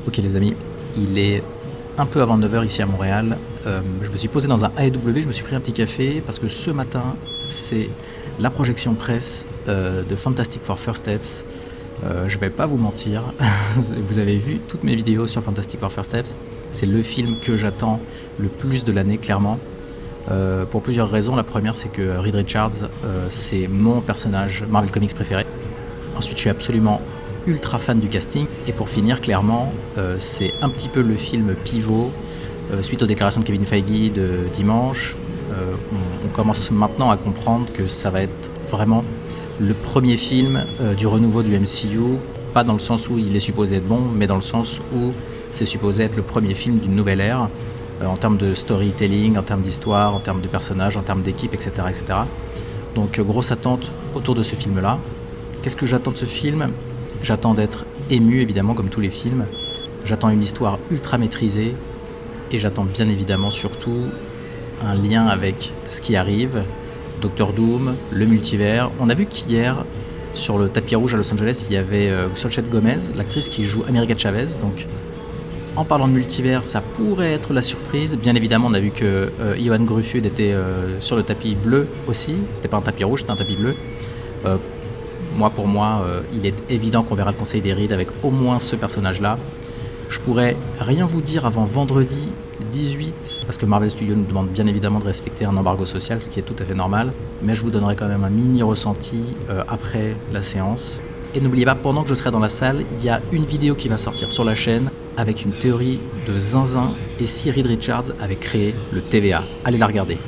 Ok les amis, il est un peu avant 9 h ici à Montréal. Je me suis posé dans un AEW, je me suis pris un petit café parce que ce matin, c'est la projection presse de Fantastic Four First Steps. Je vais pas vous mentir, vous avez vu toutes mes vidéos sur Fantastic Four First Steps. C'est le film que j'attends le plus de l'année, clairement. Pour plusieurs raisons. La première, c'est que Reed Richards, c'est mon personnage Marvel Comics préféré. Ensuite, je suis absolument ultra fan du casting. Et pour finir, clairement, c'est un petit peu le film pivot. Suite aux déclarations de Kevin Feige de dimanche, on commence maintenant à comprendre que ça va être vraiment le premier film du renouveau du MCU. Pas dans le sens où il est supposé être bon, mais dans le sens où c'est supposé être le premier film d'une nouvelle ère. En termes de storytelling, en termes d'histoire, en termes de personnages, en termes d'équipe, etc., etc. Donc grosse attente autour de ce film-là. Qu'est-ce que j'attends de ce film ? J'attends d'être ému, évidemment, comme tous les films. J'attends une histoire ultra maîtrisée. Et j'attends bien évidemment surtout un lien avec ce qui arrive. Doctor Doom, le multivers. On a vu qu'hier, sur le tapis rouge à Los Angeles, il y avait Xochitl Gomez, l'actrice qui joue America Chavez. Donc, en parlant de multivers, ça pourrait être la surprise. Bien évidemment, on a vu que Ioan Gruffudd était sur le tapis bleu aussi. C'était pas un tapis rouge, c'était un tapis bleu. Pour moi, il est évident qu'on verra le Conseil des Rides avec au moins ce personnage-là. Je pourrais rien vous dire avant vendredi 18, parce que Marvel Studios nous demande bien évidemment de respecter un embargo social, ce qui est tout à fait normal. Mais je vous donnerai quand même un mini ressenti après la séance. Et n'oubliez pas, pendant que je serai dans la salle, il y a une vidéo qui va sortir sur la chaîne avec une théorie de zinzin et si Reed Richards avait créé le TVA. Allez la regarder.